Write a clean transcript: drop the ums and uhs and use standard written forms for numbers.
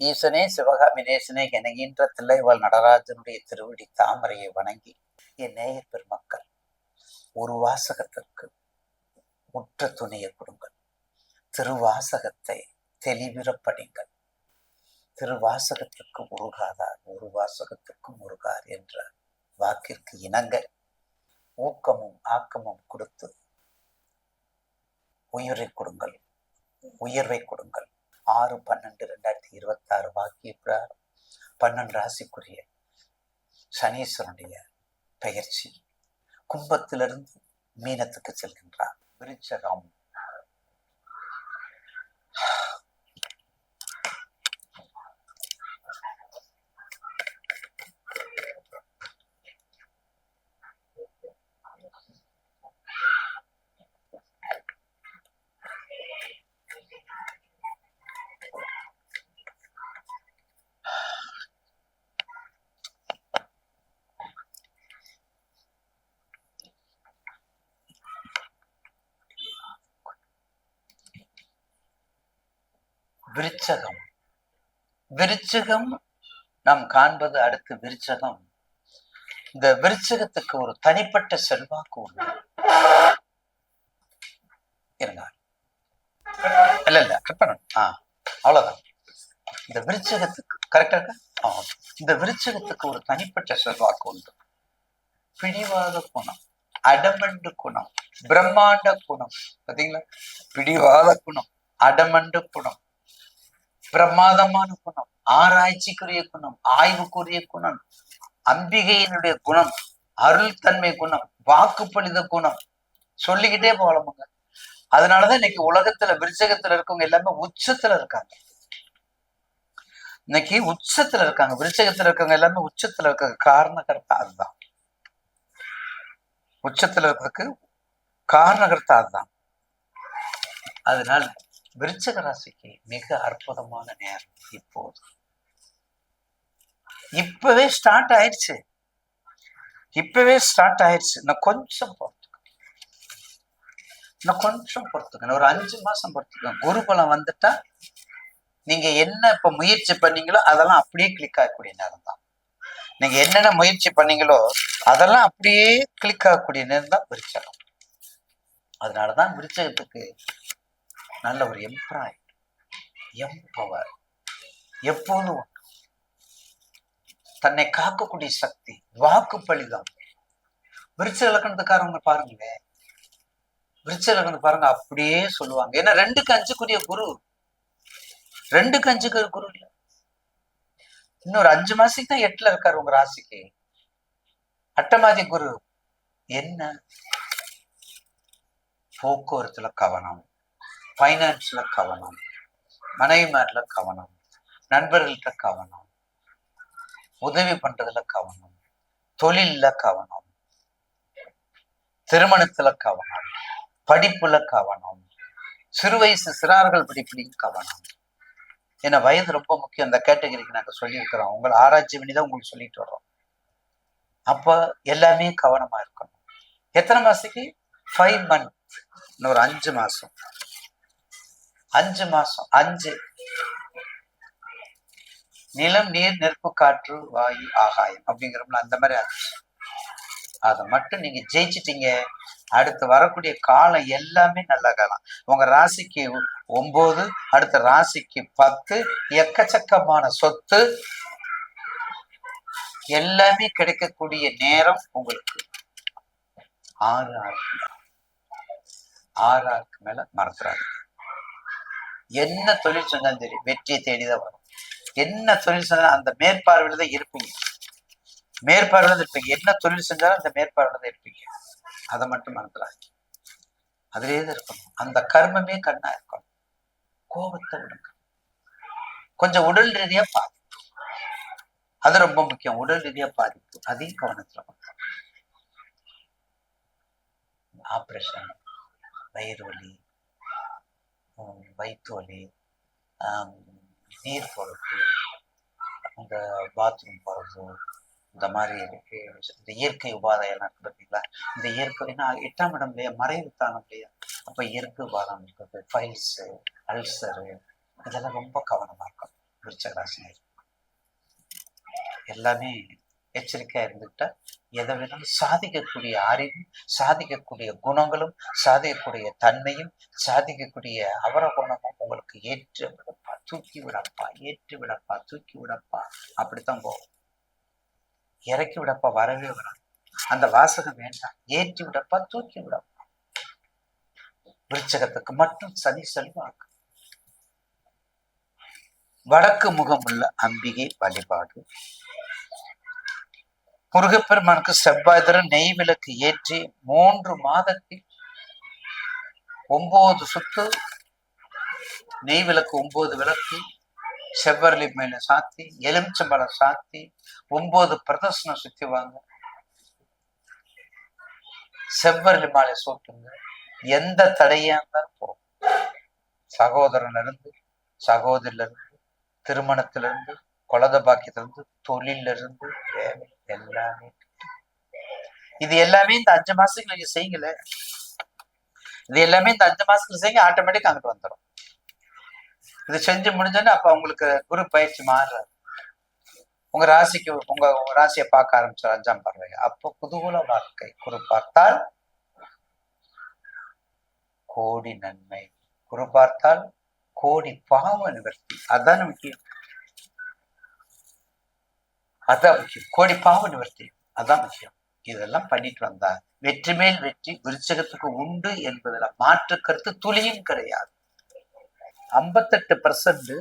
ஈசனே சிவகாமி நேசனே என்கின்ற தில்லைவாழ் நடராஜனுடைய திருவடி தாமரையை வணங்கி என் நேயர் பெருமக்கள் ஒரு வாசகத்திற்கு உற்ற துணையை கொடுங்கள். திருவாசகத்தை தெளிவிற படிங்கள். திருவாசகத்திற்கு முருகாதார், ஒரு வாசகத்திற்கு முருகார் என்ற வாக்கிற்கு இணங்க ஊக்கமும் ஆக்கமும் கொடுத்து உயர்வை கொடுங்கள். 6/12/2026 வாக்கிய பிரகாரம் 12 ராசிக்குரிய சனீஸ்வரனுடைய பெயர்ச்சி கும்பத்திலிருந்து மீனத்துக்கு செல்கின்றார். விருச்சகம் விருச்சகம் விருச்சகம் நாம் காண்பது அடுத்து விருச்சகம். இந்த விருச்சகத்துக்கு ஒரு தனிப்பட்ட செல்வாக்கு உண்டு. இல்ல அவ்வளவுதான். இந்த விருச்சகத்துக்கு கரெக்டா இருக்கா? இந்த விருச்சகத்துக்கு ஒரு தனிப்பட்ட செல்வாக்கு உண்டு. பிடிவாத குணம், அடமண்டு குணம், பிரம்மாண்ட குணம். பாத்தீங்களா? பிடிவாத குணம், அடமண்டு குணம், பிரமாதமான குணம், ஆராய்ச்சிக்குரிய குணம், ஆய்வுக்குரிய குணம், அம்பிகையினுடைய குணம், அருள் தன்மை குணம், வாக்குப்பளித குணம், சொல்லிக்கிட்டே போகலாமுங்க. அதனாலதான் இன்னைக்கு உலகத்துல விருச்சகத்துல இருக்கவங்க எல்லாமே உச்சத்துல இருக்காங்க. இன்னைக்கு உச்சத்துல இருக்காங்க. விருச்சகத்துல இருக்கவங்க எல்லாமே உச்சத்துல இருக்காங்க. காரணகர்த்தா அதுதான். உச்சத்துல இருக்கிறதுக்கு காரணகர்த்தா அதுதான். அதனால விருச்சக ராசிக்கு மிக அற்புதமான நேரம் இப்போது. இப்பவே ஸ்டார்ட் ஆயிடுச்சு. இன்னும் கொஞ்சம் பொறுத்துக்கணும். ஒரு 5 மாசம் பொறுத்துக்கணும். குரு பலம் வந்துட்டா நீங்க என்ன இப்ப முயற்சி பண்ணீங்களோ அதெல்லாம் அப்படியே கிளிக் ஆகக்கூடிய நேரம் தான். நீங்க என்னென்ன முயற்சி பண்ணீங்களோ அதெல்லாம் அப்படியே கிளிக் ஆகக்கூடிய நேரம் தான் விருச்சகம். அதனாலதான் விருச்சகத்துக்கு நல்ல ஒரு எம்பவர் எப்போதும் தன்னை காக்கக்கூடிய சக்தி, வாக்கு பலிதம். விருச்ச இலக்கணத்துக்காரங்க பாருங்களேன், விருச்ச இலக்கணத்து பாருங்க, அப்படியே சொல்லுவாங்க. ஏன்னா 2க்கு 5க்குரிய குரு, 2க்கு 5க்கு குரு இல்ல. இன்னொரு 5 மாசத்துக்கு தான் 8ல இருக்காரு உங்க ராசிக்கு. அட்டமாதி குரு என்ன? போக்குவரத்துல கவனம், பைனான்ஸ்ல கவனம், மனைவிமார்ல கவனம், நண்பர்கள்ட்ட கவனம், உதவி பண்றதுல கவனம், தொழில்ல கவனம், திருமணத்துல கவனம், படிப்புல கவனம், சிறு வயசு சிறார்கள் படிப்புலையும் கவனம். ஏன்னா வயது ரொம்ப முக்கியம். அந்த கேட்டகரிக்கு நாங்க சொல்லியிருக்கிறோம். உங்களை ஆராய்ச்சி பண்ணிதான் உங்களுக்கு சொல்லிட்டு வர்றோம். அப்ப எல்லாமே கவனமா இருக்கணும். எத்தனை மாசத்துக்கு? 5 months. இன்னொரு 5 மாசம். 5 நிலம், நீர், நெருப்பு, காற்று, வாயு, ஆகாயம் அப்படிங்கிறோம்ல, அந்த மாதிரி அதை மட்டும் நீங்க ஜெயிச்சிட்டீங்க. அடுத்து வரக்கூடிய காலம் எல்லாமே நல்ல காலம். உங்க ராசிக்கு 9, அடுத்த ராசிக்கு 10, எக்கச்சக்கமான சொத்து எல்லாமே கிடைக்கக்கூடிய நேரம் உங்களுக்கு. 6 மேல மறந்துறாரு. என்ன தொழில் சொன்னாலும் சரி, வெற்றியை தேடிதான் வரும். என்ன தொழில் செஞ்சாலும் அந்த மேற்பார்வையில தான் இருப்பீங்க. என்ன தொழில் செஞ்சாலும் அந்த மேற்பார்வையில தான் இருப்பீங்க. அதை மட்டும் மறந்துடாது. அதுலேயே தான் இருக்கணும். அந்த கர்மமே கண்ணா இருக்கணும். கோபத்தை விடுங்க. கொஞ்சம் உடல் ரீதியா பாதிப்பு, அது ரொம்ப முக்கியம். உடல் ரீதியா பாதிப்பு அதையும் கவனத்துல பண்ணணும். ஆப்ரேஷன், வயிறு வலி, வயிற்று வலி, நீர் போறது, இந்த பாத்ரூம் போறது, இந்த மாதிரி இருக்கு. இந்த இயற்கை உபாதைகள் இருக்கு பார்த்தீங்களா? இந்த இயற்கைனா 8ஆம் இடம் இல்லையா, மறைவு தானம் இல்லையா? அப்ப இயற்கை உபாதம் இருக்குது, ஃபைல்ஸு, அல்சரு, இதெல்லாம் ரொம்ப கவனமா இருக்கும். விருச்சக ராசி எல்லாமே எச்சரிக்கையா இருந்துக்கிட்டா எதை வேணாலும் சாதிக்கக்கூடிய அறிவும், சாதிக்கக்கூடிய குணங்களும், சாதிக்கக்கூடிய தன்மையும், சாதிக்கக்கூடிய அவர குணமும் உங்களுக்கு ஏற்று விடப்பா, தூக்கி விடப்பா, ஏற்று விடப்பா, தூக்கி விடப்பா, அப்படித்தான் போகும். இறக்கி விடப்பா வரவே வராது. அந்த வாசகம் வேண்டாம். ஏற்றி விடப்பா, தூக்கி விடப்பா. விருச்சகத்துக்கு மட்டும் சனி செல்வாக்கு. வடக்கு முகமுள்ள அம்பிகை வழிபாடு. முருகப்பெருமானுக்கு செவ்வாய் தர நெய் விளக்கு ஏற்றி 3 மாதத்தில் 9 சுத்து நெய் விளக்கு 9 விளக்கு செவ்வரளி மேல சாத்தி, எலுமிச்சம்பழம் சாத்தி 9 பிரதர்சனம் சுத்தி வாங்க. செவ்வரளி மாலை சூட்டுங்க. எந்த தடையா இருந்தாலும் போகும். சகோதரன்ல இருந்து, சகோதரில இருந்து, திருமணத்துல இருந்து, குலத பாக்கியத்துல இருந்து, தொழில இருந்து, வேலை எல்லாமே. இது எல்லாமே இந்த 5 மாசத்துக்கு நீங்க செய்யுங்கள. இது எல்லாமே இந்த 5 மாசத்துக்கு செய்யுங்க, ஆட்டோமேட்டிக் அங்கிட்டு வந்துடும். இது செஞ்சு முடிஞ்சோன்னு அப்ப உங்களுக்கு குரு பயிற்சி மாறுறாரு. உங்க ராசிக்கு உங்க ராசியை பார்க்க ஆரம்பிச்சார் 5ஆம் பார்வை. அப்போ குதூகல வாழ்க்கை. குரு பார்த்தால் கோடி நன்மை. குரு பார்த்தால் கோடி பாவ நிவர்த்தி. அதான் முக்கியம். அதான் முக்கியம். கோடி பாவ நிவர்த்தி அதான் முக்கியம். இதெல்லாம் பண்ணிட்டு வந்தா வெற்றி மேல் வெற்றி விருச்சகத்துக்கு உண்டு என்பதுல மாற்று கருத்து துளியும் கிடையாது. 58%